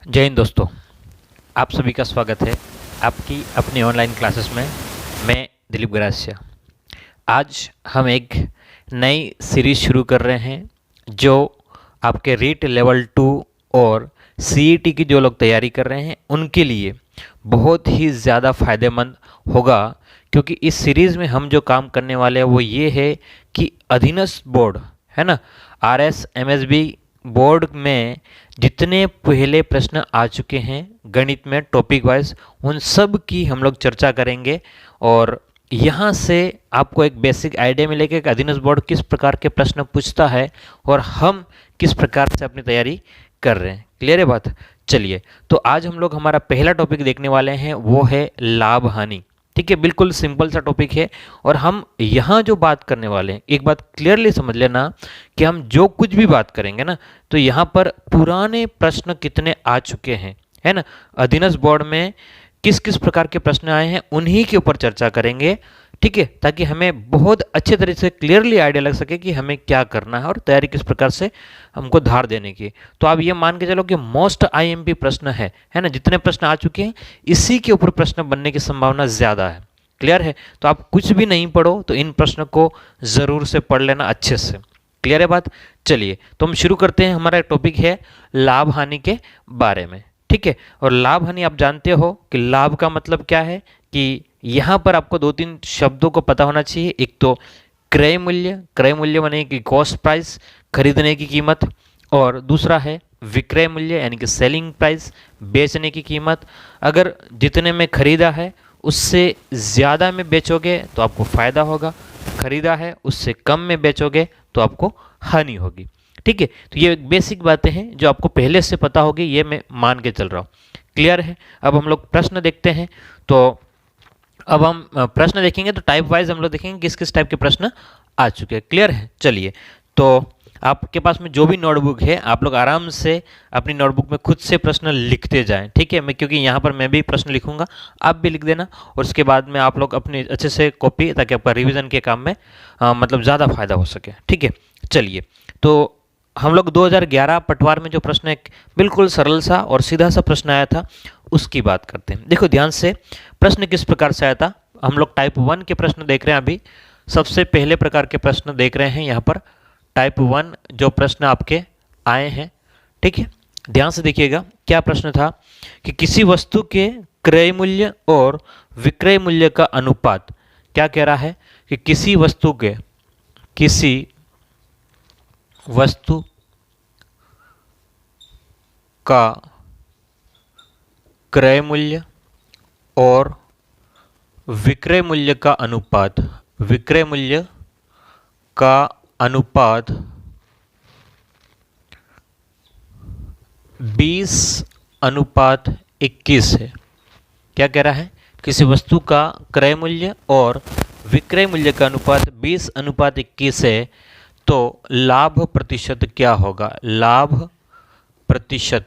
जय हिंद दोस्तों। आप सभी का स्वागत है आपकी अपनी ऑनलाइन क्लासेस में। मैं दिलीप गरासिया। आज हम एक नई सीरीज शुरू कर रहे हैं जो आपके रीट लेवल 2 और सीईटी की जो लोग तैयारी कर रहे हैं उनके लिए बहुत ही ज़्यादा फ़ायदेमंद होगा, क्योंकि इस सीरीज़ में हम जो काम करने वाले हैं वो ये है कि अधीनस्थ बोर्ड है ना, आरएस एमएसबी बोर्ड में जितने पहले प्रश्न आ चुके हैं गणित में टॉपिक वाइज, उन सब की हम लोग चर्चा करेंगे और यहाँ से आपको एक बेसिक आइडिया मिलेगा कि अधीनस्थ बोर्ड किस प्रकार के प्रश्न पूछता है और हम किस प्रकार से अपनी तैयारी कर रहे हैं। क्लियर है बात? चलिए, तो आज हम लोग हमारा पहला टॉपिक देखने वाले हैं, वो है लाभ हानि। ठीक है, बिल्कुल सिंपल सा टॉपिक है और हम यहाँ जो बात करने वाले हैं, एक बात क्लियरली समझ लेना कि हम जो कुछ भी बात करेंगे ना, तो यहाँ पर पुराने प्रश्न कितने आ चुके हैं, है ना, अधीनस्थ बोर्ड में किस किस प्रकार के प्रश्न आए हैं उन्हीं के ऊपर चर्चा करेंगे। ठीक है, ताकि हमें बहुत अच्छे तरीके से क्लियरली आइडिया लग सके कि हमें क्या करना है और तैयारी किस प्रकार से हमको धार देने की। तो आप ये मान के चलो कि मोस्ट आईएमपी प्रश्न है ना, जितने प्रश्न आ चुके हैं इसी के ऊपर प्रश्न बनने की संभावना ज़्यादा है। क्लियर है? तो आप कुछ भी नहीं पढ़ो तो इन प्रश्न को ज़रूर से पढ़ लेना अच्छे से। क्लियर है बात? चलिए, तो हम शुरू करते हैं। हमारा टॉपिक है लाभ हानि के बारे में। ठीक है, और लाभ हानि आप जानते हो कि लाभ का मतलब क्या है, कि यहाँ पर आपको दो तीन शब्दों को पता होना चाहिए। एक तो क्रय मूल्य, क्रय मूल्य माने कि कॉस्ट प्राइस, खरीदने की कीमत, और दूसरा है विक्रय मूल्य यानी कि सेलिंग प्राइस, बेचने की कीमत। अगर जितने में खरीदा है उससे ज़्यादा में बेचोगे तो आपको फ़ायदा होगा, खरीदा है उससे कम में बेचोगे तो आपको हानि होगी। ठीक है, तो ये बेसिक बातें हैं जो आपको पहले से पता होगी, ये मैं मान के चल रहा हूँ। क्लियर है? अब हम लोग प्रश्न देखते हैं। तो अब हम प्रश्न देखेंगे तो टाइप वाइज हम लोग देखेंगे किस किस टाइप के प्रश्न आ चुके हैं। क्लियर है? चलिए, तो आपके पास में जो भी नोटबुक है आप लोग आराम से अपनी नोटबुक में खुद से प्रश्न लिखते जाएं। ठीक है, मैं क्योंकि यहाँ पर मैं भी प्रश्न लिखूंगा, आप भी लिख देना और उसके बाद में आप लोग अपनी अच्छे से कॉपी, ताकि आपका रिवीजन के काम में मतलब ज़्यादा फायदा हो सके। ठीक है, चलिए, तो हम लोग 2011 पटवार में जो प्रश्न एक बिल्कुल सरल सा और सीधा सा प्रश्न आया था उसकी बात करते हैं। देखो ध्यान से, प्रश्न किस प्रकार से आया था। हम लोग टाइप 1 के प्रश्न देख रहे हैं अभी। सबसे पहले प्रकार के प्रश्न देख रहे हैं यहाँ पर, टाइप 1 जो प्रश्न आपके आए हैं। ठीक है, ध्यान से देखिएगा क्या प्रश्न था कि किसी वस्तु के क्रय मूल्य और विक्रय मूल्य का अनुपात। क्या कह रहा है कि किसी वस्तु का क्रय मूल्य और विक्रय मूल्य का अनुपात, विक्रय मूल्य का अनुपात 20:21 है। क्या कह रहा है? किसी वस्तु का क्रय मूल्य और विक्रय मूल्य का अनुपात 20:21 है, तो लाभ प्रतिशत क्या होगा? लाभ प्रतिशत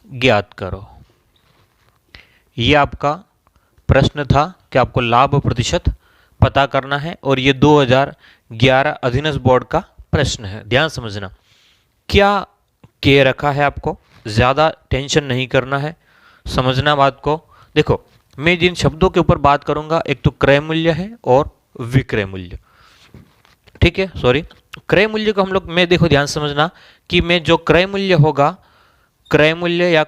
ज्ञात करो। ये आपका प्रश्न था कि आपको लाभ प्रतिशत पता करना है और ये 2011 अधीनस्थ बोर्ड का प्रश्न है। ध्यान समझना, क्या कह रखा है आपको, ज़्यादा टेंशन नहीं करना है, समझना बात को। देखो, मैं जिन शब्दों के ऊपर बात करूंगा, एक तो क्रय मूल्य है और विक्रय मूल्य। ठीक है, सॉरी, क्रय मूल्य को हम लोग, मैं देखो ध्यान समझना कि मैं जो क्रय मूल्य होगा, क्रय मूल्य या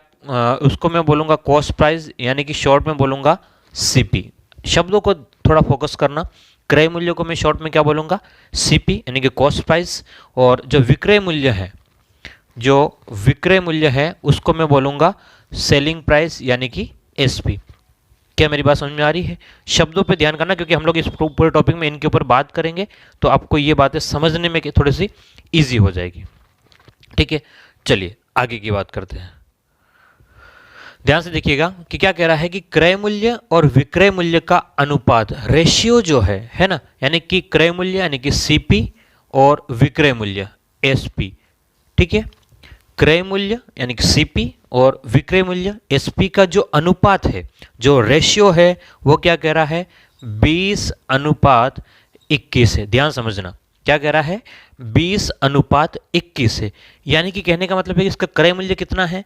उसको मैं बोलूँगा कॉस्ट प्राइस, यानी कि शॉर्ट में बोलूँगा सीपी। शब्दों को थोड़ा फोकस करना। क्रय मूल्य को मैं शॉर्ट में क्या बोलूँगा? सीपी यानी कि कॉस्ट प्राइस। और जो विक्रय मूल्य है, जो विक्रय मूल्य है उसको मैं बोलूँगा सेलिंग प्राइस यानी कि एसपी। क्या मेरी बात समझ में आ रही है? शब्दों पे ध्यान करना, क्योंकि हम लोग इस पूरे टॉपिक में इनके ऊपर बात करेंगे तो आपको ये बातें समझने में थोड़ी सी ईजी हो जाएगी। ठीक है, चलिए आगे की बात करते हैं। ध्यान से देखिएगा कि क्या कह रहा है कि क्रय मूल्य और विक्रय मूल्य का अनुपात, रेशियो जो है ना, यानी कि क्रय मूल्य यानी कि सीपी और विक्रय मूल्य एसपी। ठीक है, क्रय मूल्य यानी कि सीपी और विक्रय मूल्य एसपी का जो अनुपात है, जो रेशियो है, वो क्या कह रहा है? 20:21 है। ध्यान समझना, क्या कह रहा है, 20:21 है। यानी कि कहने का मतलब है कि इसका क्रय मूल्य कितना है,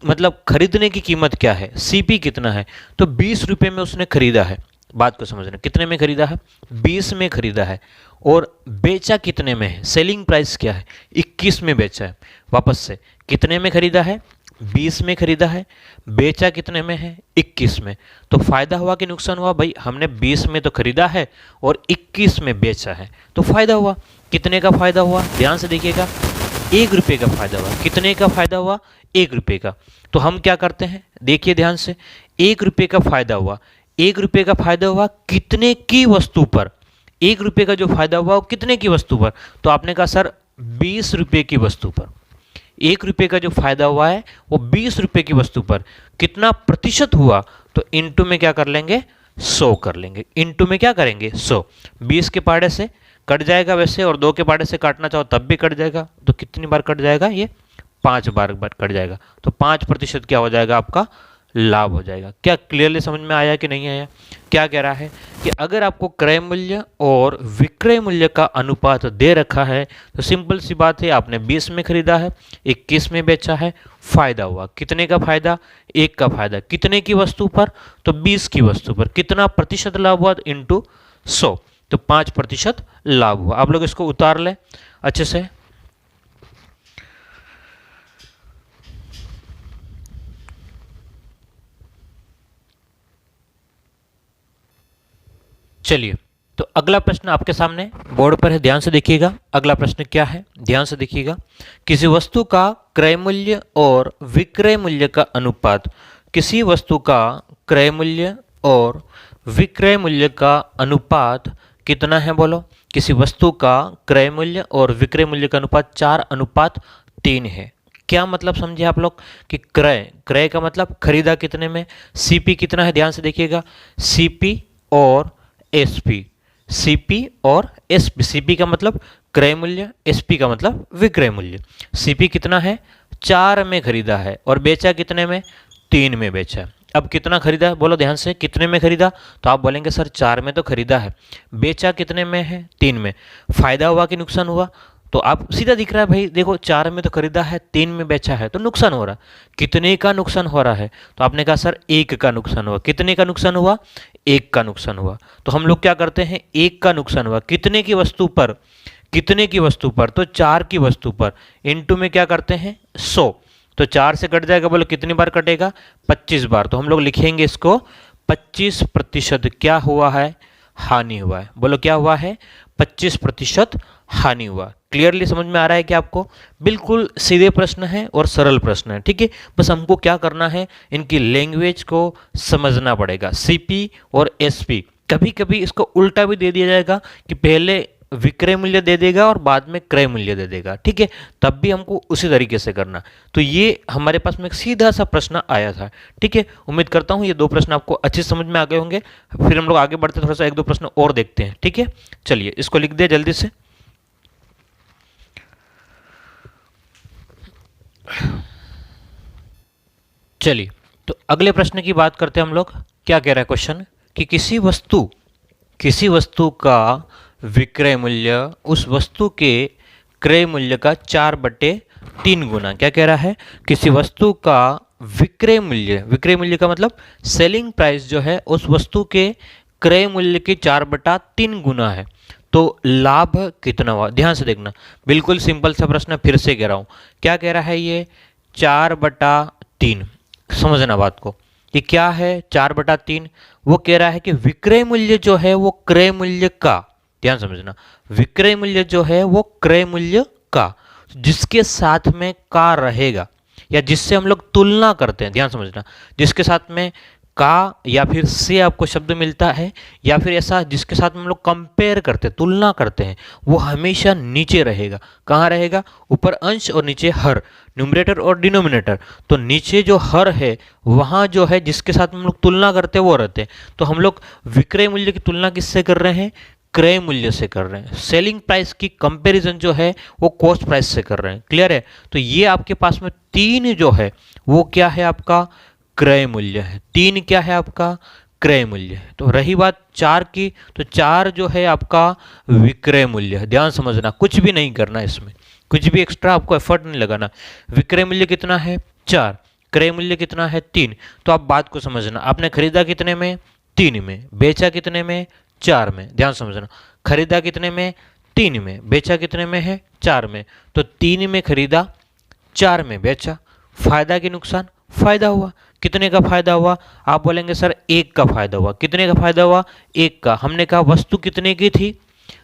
मतलब खरीदने की कीमत क्या है, सीपी कितना है, तो 20 रुपये में उसने खरीदा है। बात को समझना, कितने में खरीदा है, 20 में खरीदा है। और बेचा कितने में है, सेलिंग प्राइस क्या है, 21 में बेचा है। वापस से, कितने में खरीदा है, 20 में खरीदा है, बेचा कितने में है, 21 में। तो फायदा हुआ कि नुकसान हुआ, भाई हमने 20 में तो खरीदा है और 21 में बेचा है, तो फायदा हुआ। कितने का फायदा हुआ, ध्यान से देखिएगा, 1 रुपये का फायदा हुआ। कितने का फायदा हुआ, 1 रुपये का। तो हम क्या करते हैं, देखिए ध्यान से, 1 रुपये का फायदा हुआ, 1 रुपये का फायदा हुआ कितने की वस्तु पर, 1 रुपये का जो फायदा हुआ वो कितने की वस्तु पर, तो आपने कहा सर 20 रुपये की वस्तु पर। 1 रुपये का जो फायदा हुआ है वो 20 रुपये की वस्तु पर, कितना प्रतिशत हुआ, तो इंटू में क्या कर लेंगे, 100 कर लेंगे। इंटू में क्या करेंगे, 100। 20 के पहाड़े से कट जाएगा वैसे, और 2 के पहाड़े से काटना चाहो तब भी कट जाएगा, तो कितनी बार कट जाएगा, ये 5 बार कट जाएगा। तो 5% क्या हो जाएगा, आपका लाभ हो जाएगा। क्या क्लियरली समझ में आया कि नहीं आया। क्या कह रहा है कि अगर आपको क्रय मूल्य और विक्रय मूल्य का अनुपात दे रखा है, तो सिंपल सी बात है, आपने 20 में खरीदा है, 21 में बेचा है, फायदा हुआ। कितने का फायदा, 1 का फायदा। कितने की वस्तु पर, तो 20 की वस्तु पर। कितना प्रतिशत लाभ हुआ, इंटू 100, तो 5% लाभ हुआ। आप लोग इसको उतार लें अच्छे से। चलिए, तो अगला प्रश्न आपके सामने बोर्ड पर है, ध्यान से देखिएगा। अगला प्रश्न क्या है, ध्यान से देखिएगा। किसी वस्तु का क्रय मूल्य और विक्रय मूल्य का अनुपात, किसी वस्तु का क्रय मूल्य और विक्रय मूल्य का अनुपात कितना है, बोलो। किसी वस्तु का क्रय मूल्य और विक्रय मूल्य का अनुपात 4:3 है। क्या मतलब समझे आप लोग कि क्रय, क्रय का मतलब खरीदा कितने में, सीपी कितना है, ध्यान से देखिएगा। सीपी और एसपी, सीपी और एसपी। सीपी का मतलब क्रय मूल्य, एसपी का मतलब विक्रय मूल्य। सीपी कितना है, 4 में खरीदा है, और बेचा कितने में, 3 में बेचा है। अब कितना खरीदा है, बोलो ध्यान से, कितने में खरीदा, तो आप बोलेंगे सर 4 में तो खरीदा है, बेचा कितने में है, 3 में। फायदा हुआ कि नुकसान हुआ, तो आप सीधा दिख रहा है भाई, देखो 4 में तो खरीदा है, 3 में बेचा है, तो नुकसान हो रहा है। कितने का नुकसान हो रहा है, तो आपने कहा सर 1 का नुकसान हुआ। कितने का नुकसान हुआ, 1 का नुकसान हुआ। तो हम लोग क्या करते हैं, 1 का नुकसान हुआ कितने की वस्तु पर, कितने की वस्तु पर, तो 4 की वस्तु पर। इंटू में क्या करते हैं, 100, तो 4 से कट जाएगा, बोलो कितनी बार कटेगा, 25 बार। तो हम लोग लिखेंगे इसको 25% क्या हुआ है, हानि हुआ है। बोलो क्या हुआ है, 25% हानि हुआ। क्लियरली समझ में आ रहा है कि आपको, बिल्कुल सीधे प्रश्न है और सरल प्रश्न है, ठीक है। बस हमको क्या करना है, इनकी लैंग्वेज को समझना पड़ेगा। सीपी और एसपी, कभी कभी इसको उल्टा भी दे दिया जाएगा कि पहले विक्रय मूल्य दे देगा और बाद में क्रय मूल्य दे देगा, ठीक है। तब भी हमको उसी तरीके से करना। तो ये हमारे पास में एक सीधा सा प्रश्न आया था, ठीक है। उम्मीद करता हूँ ये 2 प्रश्न आपको अच्छे समझ में आ गए होंगे। फिर हम लोग आगे बढ़ते थोड़ा सा 1-2 प्रश्न और देखते हैं, ठीक है। चलिए इसको लिख दे जल्दी से। चलिए, तो अगले प्रश्न की बात करते हैं हम लोग। क्या कह रहा है क्वेश्चन, कि किसी वस्तु का विक्रय मूल्य उस वस्तु के क्रय मूल्य का 4/3 गुना। क्या कह रहा है, किसी वस्तु का विक्रय मूल्य, विक्रय मूल्य का मतलब सेलिंग प्राइस जो है, उस वस्तु के क्रय मूल्य के 4/3 गुना है, तो लाभ कितना हुआ। ध्यान से देखना, बिल्कुल सिंपल सा प्रश्न, फिर से कह रहा हूं। क्या कह रहा है ये, 4/3। समझना बात को, ये क्या है 4/3। वो कह रहा है कि विक्रय मूल्य जो है वो क्रय मूल्य का, ध्यान समझना, विक्रय मूल्य जो है वो क्रय मूल्य का, जिसके साथ में का रहेगा, या जिससे हम लोग तुलना करते हैं, ध्यान समझना, जिसके साथ में का या फिर से आपको शब्द मिलता है, या फिर ऐसा जिसके साथ में हम लोग कंपेयर करते हैं, तुलना करते हैं, वो हमेशा नीचे रहेगा। कहाँ रहेगा, ऊपर अंश और नीचे हर, न्यूमरेटर और डिनोमिनेटर। तो नीचे जो हर है वहाँ जो है जिसके साथ हम लोग तुलना करते हैं वो रहते हैं। तो हम लोग विक्रय मूल्य की तुलना किससे कर रहे हैं, क्रय मूल्य से कर रहे हैं। सेलिंग प्राइस की कंपैरिजन जो है वो कॉस्ट प्राइस से कर रहे हैं। क्लियर है। तो ये आपके पास में 3 जो है वो क्या है, आपका क्रय मूल्य है। 3 क्या है, आपका क्रय मूल्य। तो रही बात 4 की, तो 4 जो है आपका विक्रय मूल्य है। ध्यान समझना, कुछ भी नहीं करना इसमें, कुछ भी एक्स्ट्रा आपको एफर्ट नहीं लगाना। विक्रय मूल्य कितना है 4, क्रय मूल्य कितना है 3। तो आप बात को समझना, आपने खरीदा कितने में 3 में, बेचा कितने में 4 में। ध्यान समझना, खरीदा कितने में 3 में, बेचा कितने में है 4 में। तो 3 में खरीदा 4 में बेचा, फायदा कि नुकसान, फायदा हुआ। कितने का फायदा हुआ, आप बोलेंगे सर 1 का फायदा हुआ। कितने का फायदा हुआ 1 का। हमने कहा वस्तु कितने की थी,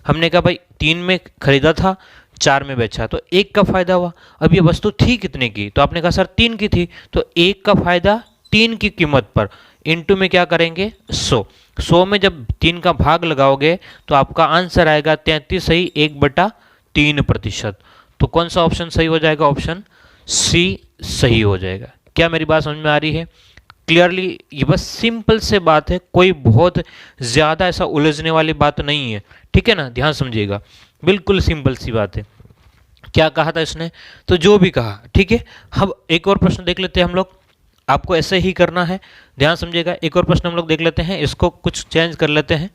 हमने कहा भाई 3 में खरीदा था 4 में बेचा, तो 1 का फायदा हुआ। अब ये वस्तु थी कितने की, तो आपने कहा सर 3 की थी, तो 1 का फायदा 3 की कीमत पर इंटू में क्या करेंगे 100। 100 में जब 3 का भाग लगाओगे तो आपका आंसर आएगा 33 सही 1/3%। तो कौन सा ऑप्शन सही हो जाएगा, ऑप्शन सी सही हो जाएगा। क्या मेरी बात समझ में आ रही है क्लियरली? ये बस सिंपल से बात है, कोई बहुत ज़्यादा ऐसा उलझने वाली बात नहीं है, ठीक है ना। ध्यान समझिएगा, बिल्कुल सिंपल सी बात है। क्या कहा था इसने, तो जो भी कहा, ठीक है। अब एक और प्रश्न देख लेते हैं हम लोग, आपको ऐसे ही करना है, ध्यान समझिएगा। एक और प्रश्न हम लोग देख लेते हैं, इसको कुछ चेंज कर लेते हैं।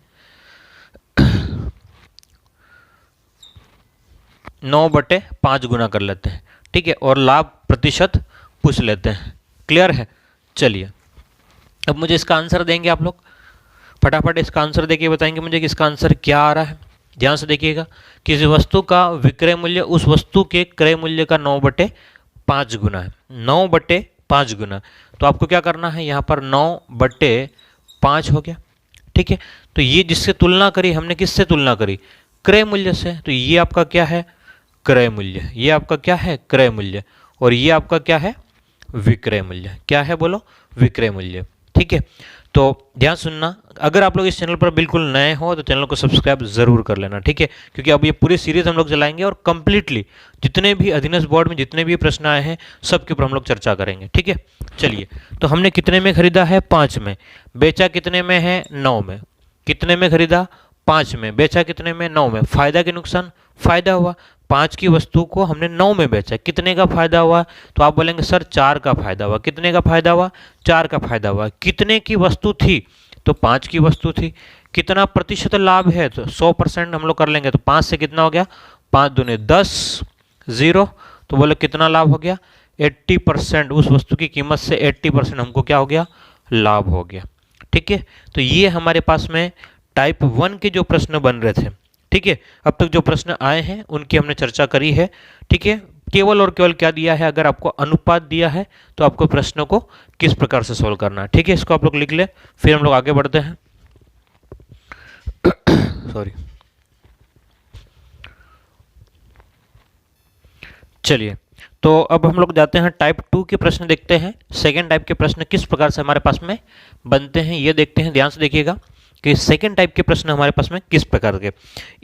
9/5 गुना कर लेते हैं, ठीक है, और लाभ प्रतिशत पूछ लेते हैं। क्लियर है? चलिए, अब मुझे इसका आंसर देंगे आप लोग, फटाफट इसका आंसर देके बताएंगे मुझे कि इसका आंसर क्या आ रहा है। ध्यान से देखिएगा, किसी वस्तु का विक्रय मूल्य उस वस्तु के क्रय मूल्य का 9/5 गुना है। 9/5 गुना, तो आपको क्या करना है, यहाँ पर 9/5 हो गया, ठीक है। तो ये जिससे तुलना करी हमने, किससे तुलना करी, क्रय मूल्य से। तो ये आपका क्या है, क्रय मूल्य, ये आपका क्या है, क्रय मूल्य, और ये आपका क्या है, विक्रय मूल्य। क्या है बोलो, विक्रय मूल्य, ठीक है। तो ध्यान सुनना, अगर आप लोग इस चैनल पर बिल्कुल नए हो तो चैनल को सब्सक्राइब जरूर कर लेना, ठीक है, क्योंकि अब ये पूरी सीरीज हम लोग चलाएंगे और कंप्लीटली जितने भी अधीनस्थ बोर्ड में जितने भी प्रश्न आए हैं सबके ऊपर हम लोग चर्चा करेंगे, ठीक है। चलिए, तो हमने कितने में खरीदा है 5 में, बेचा कितने में है 9 में। कितने में खरीदा 5 में, बेचा कितने में 9 में। फायदा कि नुकसान, फायदा हुआ। 5 की वस्तु को हमने 9 में बेचा, कितने का फायदा हुआ, तो आप बोलेंगे सर 4 का फायदा हुआ। कितने का फायदा हुआ, 4 का फायदा हुआ। कितने की वस्तु थी, तो 5 की वस्तु थी। कितना प्रतिशत लाभ है, तो 100% हम लोग कर लेंगे, तो 5 से कितना हो गया, 5 दूने 10, 0, तो बोले कितना लाभ हो गया 80%। उस वस्तु की कीमत से 80% हमको क्या हो गया, लाभ हो गया, ठीक है। तो ये हमारे पास में टाइप 1 के जो प्रश्न बन रहे थे, ठीक है। अब तक जो प्रश्न आए हैं उनकी हमने चर्चा करी है, ठीक है। केवल और केवल क्या दिया है, अगर आपको अनुपात दिया है तो आपको प्रश्नों को किस प्रकार से सॉल्व करना है, ठीक है। इसको आप लोग लिख ले, फिर हम लोग आगे बढ़ते हैं। सॉरी, चलिए, तो अब हम लोग जाते हैं टाइप 2 के प्रश्न देखते हैं। सेकेंड टाइप के प्रश्न किस प्रकार से हमारे पास में बनते हैं ये देखते हैं। ध्यान से देखिएगा कि सेकेंड टाइप के प्रश्न हमारे पास में किस प्रकार के।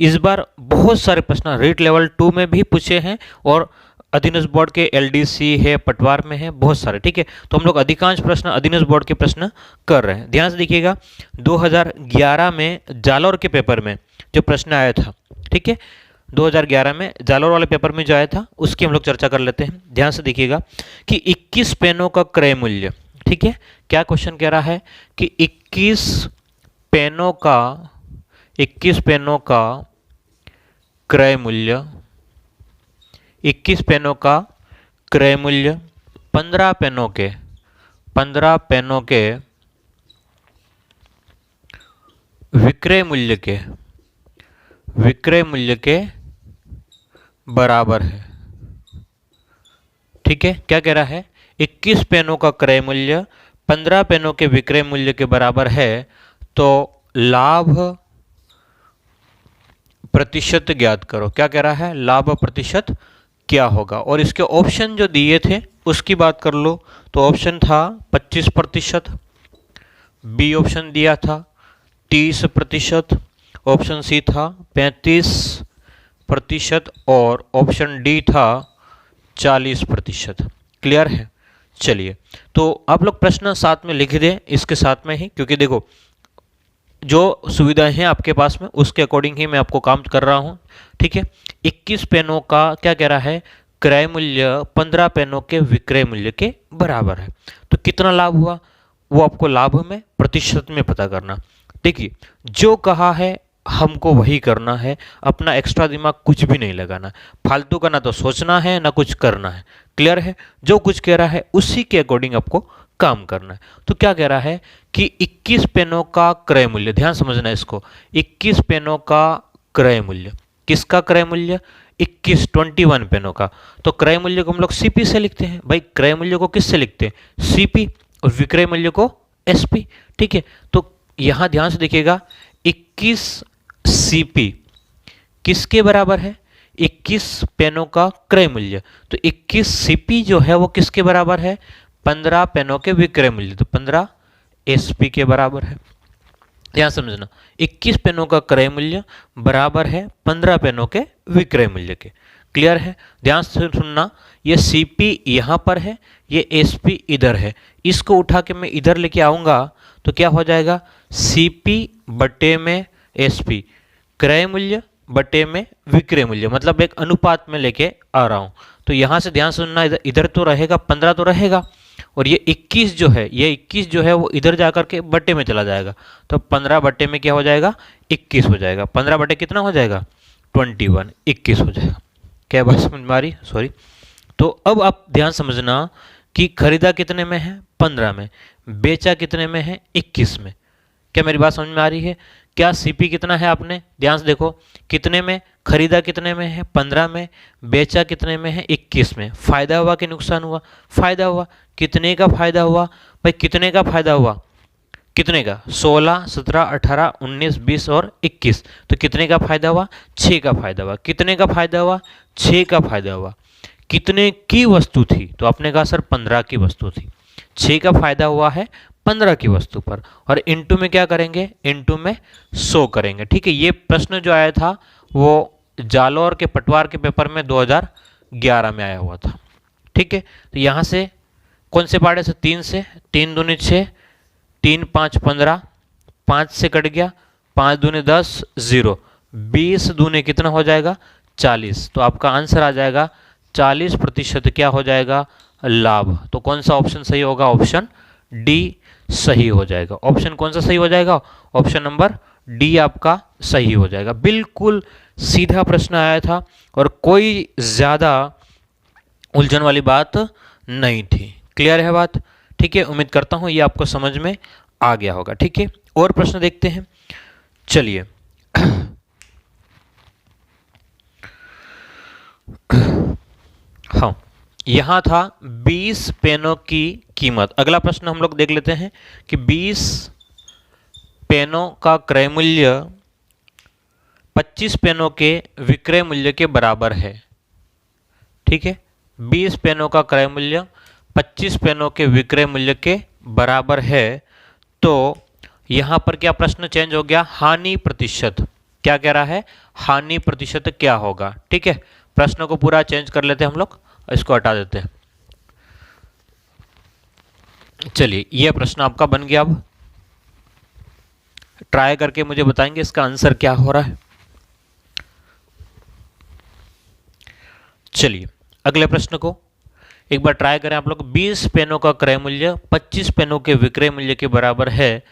इस बार बहुत सारे प्रश्न रीट लेवल 2 में भी पूछे हैं और अधीनस्थ बोर्ड के एलडीसी है, पटवार में है, बहुत सारे, ठीक है। तो हम लोग अधिकांश प्रश्न अधीनस्थ बोर्ड के प्रश्न कर रहे हैं। ध्यान से देखिएगा, 2011 में जालौर के पेपर में जो प्रश्न आया था, ठीक है, 2011 में जालौर वाले पेपर में जो आया था उसकी हम लोग चर्चा कर लेते हैं। ध्यान से देखिएगा कि 21 पेनों का क्रय मूल्य, ठीक है। क्या क्वेश्चन कह रहा है कि 21 पेनों का क्रय मूल्य, 21 पेनों का क्रय मूल्य 15 पेनों के विक्रय मूल्य के बराबर है, ठीक है। क्या कह रहा है, 21 पेनों का क्रय मूल्य 15 पेनों के विक्रय मूल्य के बराबर है, तो लाभ प्रतिशत ज्ञात करो। क्या कह रहा है, लाभ प्रतिशत क्या होगा। और इसके ऑप्शन जो दिए थे उसकी बात कर लो, तो ऑप्शन था 25%, बी ऑप्शन दिया था 30%, ऑप्शन सी था 35% और ऑप्शन डी था 40%। क्लियर है? चलिए, तो आप लोग प्रश्न साथ में लिख दें इसके साथ में ही, क्योंकि देखो जो सुविधाएं हैं आपके पास में उसके अकॉर्डिंग ही मैं आपको काम कर रहा हूं, ठीक है। 21 पेनों का क्या कह रहा है, क्रय मूल्य 15 पेनों के विक्रय मूल्य के बराबर है। तो कितना लाभ हुआ, वो आपको लाभ में प्रतिशत में पता करना। देखिए, जो कहा है हमको वही करना है, अपना एक्स्ट्रा दिमाग कुछ भी नहीं लगाना, फालतू का ना तो सोचना है ना कुछ करना है। क्लियर है? जो कुछ कह रहा है उसी के अकॉर्डिंग आपको काम करना है। तो क्या कह रहा है कि 21 पेनों का क्रय मूल्य, ध्यान समझना है इसको, 21 पेनों का क्रय मूल्य, किसका क्रय मूल्य? 21 पेनों का। तो क्रय मूल्य को हम लोग सीपी से लिखते हैं। भाई क्रय मूल्य को किससे लिखते हैं? सीपी, और विक्रय मूल्य को एसपी। ठीक है, तो यहां ध्यान से देखिएगा, 21 सीपी किसके बराबर है? 21 पेनों का क्रय मूल्य। तो 21 सीपी जो है वो किसके बराबर है? 15 पेनों के विक्रय मूल्य, तो 15 एसपी के बराबर है। ध्यान समझना, 21 पेनों का क्रय मूल्य बराबर है 15 पेनों के विक्रय मूल्य के। क्लियर है? ध्यान से सुनना, ये सीपी यहाँ पर है, ये एसपी इधर है, इसको उठा के मैं इधर लेके आऊँगा तो क्या हो जाएगा? सीपी बटे में एसपी, क्रय मूल्य बटे में विक्रय मूल्य, मतलब एक अनुपात में लेके आ रहा हूँ। तो यहाँ से ध्यान सुनना, इधर तो रहेगा 15 तो रहेगा, और ये 21 जो है, ये 21 जो है वो इधर जाकर के बट्टे में चला जाएगा, तो 15 बट्टे में क्या हो जाएगा? 21 हो जाएगा। 15 बट्टे कितना हो जाएगा? 21, 21 हो जाएगा। क्या बात समझ में आ रही? सॉरी। तो अब आप ध्यान समझना कि खरीदा कितने में है? 15 में। बेचा कितने में है? 21 में। क्या मेरी बात समझ में आ रही है? क्या सीपी कितना है? आपने ध्यान से देखो, कितने में खरीदा, कितने में है? 15 में। बेचा कितने में है? 21 में। फायदा हुआ कि नुकसान हुआ? फायदा हुआ। कितने का फायदा हुआ? भाई कितने का फायदा हुआ? कितने का? 16, 17, 18, 19, 20 और 21। तो कितने का फायदा हुआ? 6 का फायदा हुआ। कितने का फायदा हुआ? 6 का फायदा हुआ। कितने की वस्तु थी? तो आपने कहा सर 15 की वस्तु थी। 6 का फायदा हुआ है 15 की वस्तु पर, और इनटू में क्या करेंगे? इनटू में 100 करेंगे। ठीक है, ये प्रश्न जो आया था वो जालौर के पटवार के पेपर में 2011 में आया हुआ था। ठीक है, तो यहाँ से कौन से पार्ट है? 3 से, 3 दूनी 6, 3 5 15, 5 से कट गया, 5 दूनी 10, 0, 20 दूनी कितना हो जाएगा? 40। तो आपका आंसर आ जाएगा 40% क्या हो जाएगा? लाभ। तो कौन सा ऑप्शन सही होगा? ऑप्शन डी सही हो जाएगा। ऑप्शन कौन सा सही हो जाएगा? ऑप्शन नंबर डी आपका सही हो जाएगा। बिल्कुल सीधा प्रश्न आया था और कोई ज़्यादा उलझन वाली बात नहीं थी। क्लियर है बात? ठीक है, उम्मीद करता हूँ ये आपको समझ में आ गया होगा। ठीक है, और प्रश्न देखते हैं। चलिए हाँ, यहाँ था 20 पेनों की कीमत। अगला प्रश्न हम लोग देख लेते हैं कि 20 पेनों का क्रय मूल्य 25 पेनों के विक्रय मूल्य के बराबर है। ठीक है, 20 पेनों का क्रय मूल्य 25 पेनों के विक्रय मूल्य के बराबर है। तो यहाँ पर क्या प्रश्न चेंज हो गया? हानि प्रतिशत। क्या कह रहा है? हानि प्रतिशत क्या होगा? ठीक है, प्रश्न को पूरा चेंज कर लेते हैं हम लोग, इसको हटा देते हैं। चलिए, यह प्रश्न आपका बन गया। अब ट्राई करके मुझे बताएंगे इसका आंसर क्या हो रहा है। चलिए अगले प्रश्न को एक बार ट्राई करें आप लोग। 20 पेनों का क्रय मूल्य 25 पेनों के विक्रय मूल्य के बराबर है,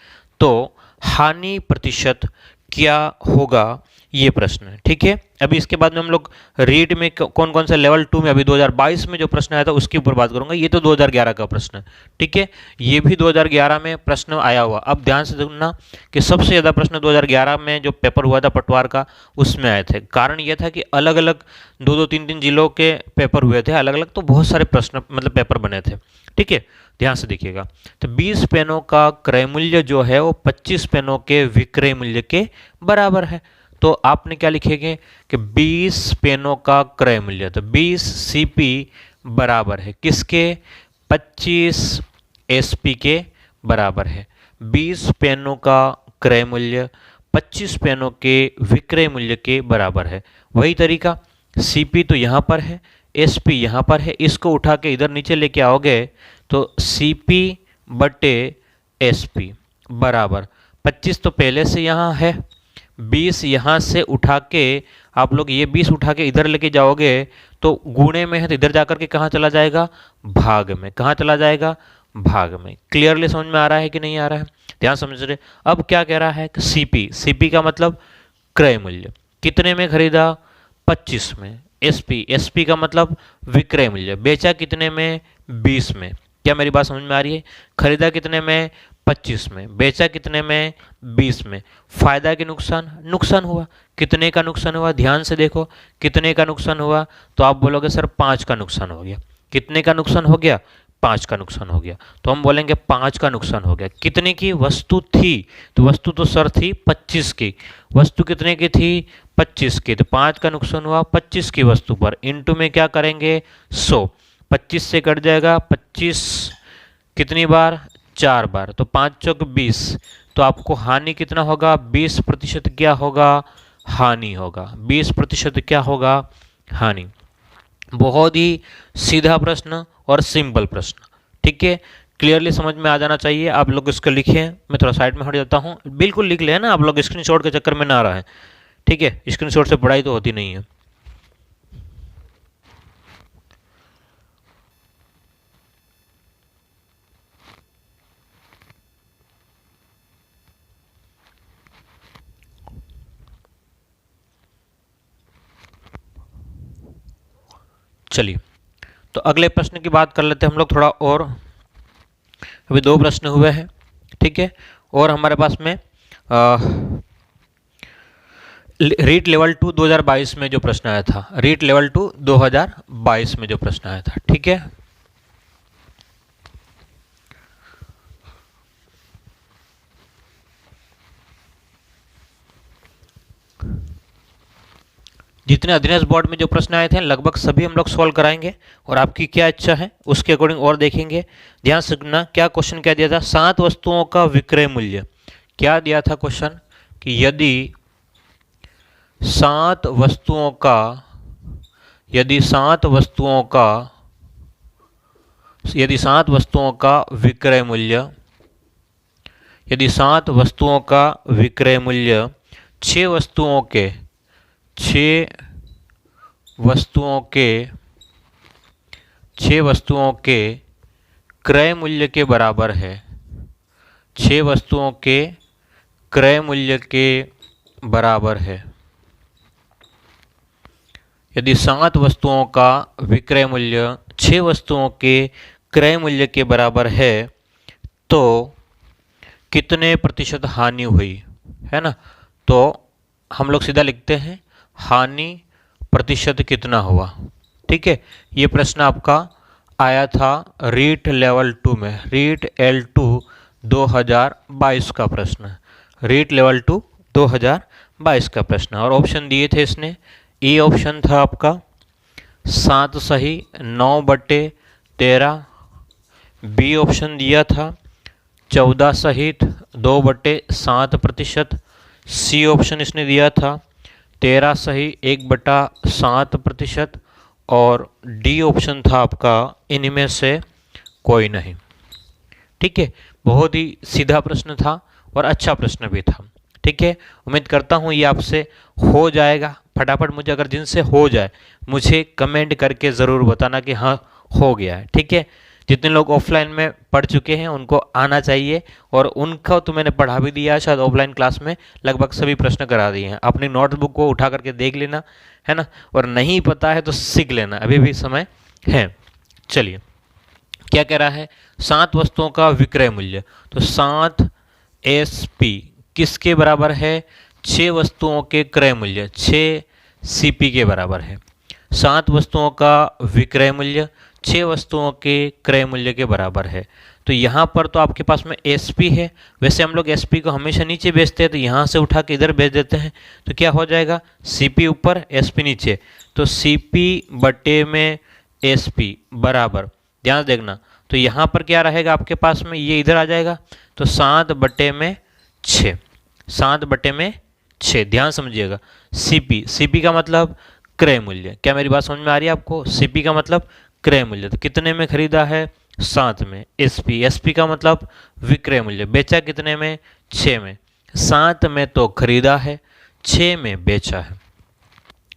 तो हानि प्रतिशत क्या होगा? ये प्रश्न है। ठीक है, अभी इसके बाद में हम लोग रीड में कौन कौन सा लेवल 2 में, अभी 2022 में जो प्रश्न आया था उसके ऊपर बात करूंगा। ये तो 2011 का प्रश्न है। ठीक है, ये भी 2011 में प्रश्न आया हुआ। अब ध्यान से सुनना कि सबसे ज़्यादा प्रश्न 2011 में जो पेपर हुआ था पटवार का, उसमें आए थे। कारण ये था कि अलग अलग 2-2, 3-3 जिलों के पेपर हुए थे अलग अलग, तो बहुत सारे प्रश्न मतलब पेपर बने थे। ठीक है, ध्यान से देखिएगा। तो 20 पेनों का क्रय मूल्य जो है वो 25 पेनों के विक्रय मूल्य के बराबर है। तो आपने क्या लिखेंगे कि 20 पेनों का क्रय मूल्य, तो 20 सीपी बराबर है किसके? 25 एसपी के बराबर है। 20 पेनों का क्रय मूल्य 25 पेनों के विक्रय मूल्य के बराबर है। वही तरीका, सीपी तो यहाँ पर है, एसपी यहाँ पर है, इसको उठा के इधर नीचे लेके आओगे तो सीपी बटे एसपी बराबर 25 तो पहले से यहाँ है, 20 यहाँ से उठा के आप लोग ये 20 उठा के इधर लेके जाओगे तो गुणे में है तो इधर जाकर के कहाँ चला जाएगा? भाग में। कहाँ चला जाएगा? भाग में। क्लियरली समझ में आ रहा है कि नहीं आ रहा है? ध्यान समझ रहे। अब क्या कह रहा है कि सीपी, सीपी का मतलब क्रय मूल्य, कितने में खरीदा? 25 में। एसपी, एसपी का मतलब विक्रय मूल्य, बेचा कितने में? 20 में। क्या मेरी बात समझ में आ रही है? खरीदा कितने में? 25 में। बेचा कितने में? 20 में। फायदा कि नुकसान? नुकसान हुआ। कितने का नुकसान हुआ? ध्यान से देखो, कितने का नुकसान हुआ? तो आप बोलोगे सर 5 का नुकसान हो गया। कितने का नुकसान हो गया? 5 का नुकसान हो गया। तो हम बोलेंगे 5 का नुकसान हो गया। कितने की वस्तु थी? तो वस्तु तो सर थी 25 की। वस्तु कितने की थी? 25 की। तो 5 का नुकसान हुआ 25 की वस्तु पर। इंटू में क्या करेंगे? 100। 25 से कट जाएगा 25 कितनी बार? 4 बार। तो 5 चौक 20। तो आपको हानि कितना होगा? 20% क्या होगा? हानि होगा। 20% क्या होगा? हानि। बहुत ही सीधा प्रश्न और सिंपल प्रश्न, ठीक है। क्लियरली समझ में आ जाना चाहिए। आप लोग इसको लिखिए, मैं थोड़ा साइड में हट जाता हूँ। बिल्कुल लिख ले ना आप लोग, स्क्रीनशॉट के चक्कर में ना आ रहा है, ठीक है। स्क्रीनशॉट से पढ़ाई तो होती नहीं है। चलिए, तो अगले प्रश्न की बात कर लेते हैं हम लोग थोड़ा और। अभी 2 प्रश्न हुए हैं, ठीक है। और हमारे पास में रीट लेवल 2 2022 में जो प्रश्न आया था, रीट लेवल 2 2022 में जो प्रश्न आया था, ठीक है। जितने अधीनस्थ बोर्ड में जो प्रश्न आए थे लगभग सभी हम लोग सॉल्व कराएंगे, और आपकी क्या इच्छा है उसके अकॉर्डिंग और देखेंगे। ध्यान से सुनना, क्या क्वेश्चन क्या दिया था? 7 वस्तुओं का विक्रय मूल्य। क्या दिया था क्वेश्चन? कि यदि 7 वस्तुओं का, यदि 7 वस्तुओं का, यदि 7 वस्तुओं का विक्रय मूल्य, यदि 7 वस्तुओं का विक्रय मूल्य 6 वस्तुओं के, 6 वस्तुओं के, 6 वस्तुओं के क्रय मूल्य के बराबर है, 6 वस्तुओं के क्रय मूल्य के बराबर है, यदि 7 वस्तुओं का विक्रय मूल्य 6 वस्तुओं के क्रय मूल्य के बराबर है, तो कितने प्रतिशत हानि हुई, है ना। तो हम लोग सीधा लिखते हैं हानि प्रतिशत कितना हुआ, ठीक है। ये प्रश्न आपका आया था रीट लेवल 2 में, रीट L2 2022 का प्रश्न, रीट लेवल 2 2022 का प्रश्न। और ऑप्शन दिए थे इसने, ए ऑप्शन था आपका 7 सही 9/13, बी ऑप्शन दिया था 14 सहित 2/7%, सी ऑप्शन इसने दिया था 13 सही 1/7%, और डी ऑप्शन था आपका इनमें से कोई नहीं, ठीक है। बहुत ही सीधा प्रश्न था और अच्छा प्रश्न भी था, ठीक है। उम्मीद करता हूँ ये आपसे हो जाएगा फटाफट। मुझे अगर जिनसे हो जाए मुझे कमेंट करके ज़रूर बताना कि हाँ हो गया है, ठीक है। जितने लोग ऑफलाइन में पढ़ चुके हैं उनको आना चाहिए, और उनका तो मैंने पढ़ा भी दिया है, शायद ऑफलाइन क्लास में लगभग सभी प्रश्न करा दिए हैं। अपनी नोटबुक को उठा करके देख लेना, है ना। और नहीं पता है तो सीख लेना, अभी भी समय है। चलिए, क्या कह रहा है? 7 वस्तुओं का विक्रय मूल्य, तो 7 SP किसके बराबर है? 6 वस्तुओं के क्रय मूल्य 6 CP के बराबर है। 7 वस्तुओं का विक्रय मूल्य 6 वस्तुओं के क्रय मूल्य के बराबर है। तो यहाँ पर तो आपके पास में SP है, वैसे हम लोग SP को हमेशा नीचे भेजते हैं, तो यहाँ से उठा के इधर भेज देते हैं, तो क्या हो जाएगा? CP ऊपर SP नीचे, तो CP बटे में SP बराबर, ध्यान देखना, तो यहाँ पर क्या रहेगा आपके पास में? ये इधर आ जाएगा, तो 7/6, 7/6, ध्यान समझिएगा। CP का मतलब क्रय मूल्य। क्या मेरी बात समझ में आ रही है आपको? CP का मतलब क्रय मूल्य, तो कितने में खरीदा है? 7 में। SP का मतलब विक्रय मूल्य, बेचा कितने में? 6 में। 7 में तो खरीदा है, 6 में बेचा है।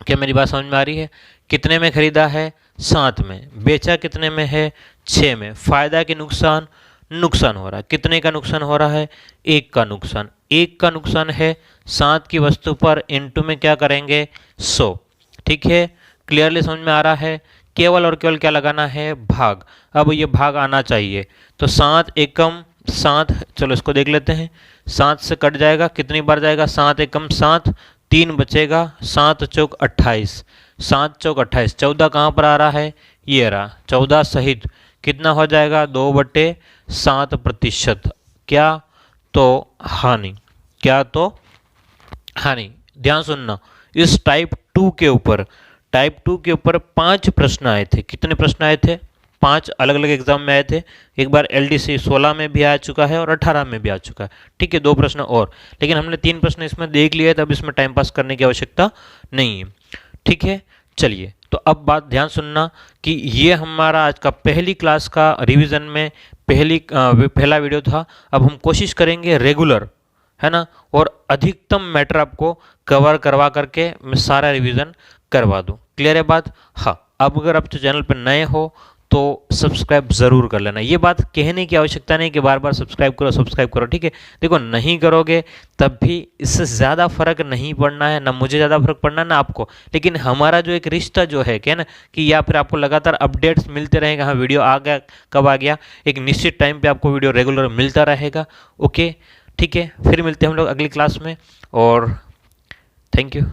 क्या मेरी बात समझ में आ रही है? कितने में खरीदा है? 7 में। बेचा कितने में है? 6 में फायदा कि नुकसान, नुकसान हो रहा है। कितने का नुकसान हो रहा है? 1 का नुकसान। 1 का नुकसान है 7 की वस्तु पर, इनटू में क्या करेंगे? 100। ठीक है, क्लियरली समझ में आ रहा है? केवल और केवल क्या लगाना है? भाग। अब ये भाग आना चाहिए, तो 7 एकम 7, चलो इसको देख लेते हैं। 7 से कट जाएगा, कितनी बार जाएगा? 7 एकम 7, 3 बचेगा, 7 चौक 28, 7 चौक 28। 14 कहाँ पर आ रहा है? ये रहा। 14 सहित कितना हो जाएगा? 2/7%। क्या? तो हानि। क्या? तो हानि। ध्यान सुनना, इस टाइप 2 के ऊपर 5 प्रश्न आए थे। कितने प्रश्न आए थे? 5 अलग अलग एग्जाम में आए थे। एक बार LDC 16 में भी आ चुका है और 18 में भी आ चुका है। ठीक है, 2 प्रश्न और, लेकिन हमने 3 प्रश्न इसमें देख लिए, तब इसमें टाइम पास करने की आवश्यकता नहीं है। ठीक है, चलिए, तो अब बात ध्यान सुनना कि ये हमारा आज का पहली क्लास का रिवीजन में पहला वीडियो था। अब हम कोशिश करेंगे रेगुलर, है ना, और अधिकतम मैटर आपको कवर करवा करके मैं सारा रिवीजन करवा दूं। क्लियर है बात? हाँ। अब अगर आप चैनल पर नए हो तो सब्सक्राइब ज़रूर कर लेना। ये बात कहने की आवश्यकता नहीं कि बार बार सब्सक्राइब करो सब्सक्राइब करो। ठीक है, देखो, नहीं करोगे तब भी इससे ज़्यादा फर्क नहीं पड़ना है, ना मुझे ज़्यादा फर्क पड़ना है ना आपको, लेकिन हमारा जो एक रिश्ता जो है क्या ना, कि या फिर आपको लगातार अपडेट्स मिलते रहेगा। हाँ, वीडियो आ गया, कब आ गया, एक निश्चित टाइम पर आपको वीडियो रेगुलर मिलता रहेगा। ओके, ठीक है, फिर मिलते हैं हम लोग अगली क्लास में, और थैंक यू।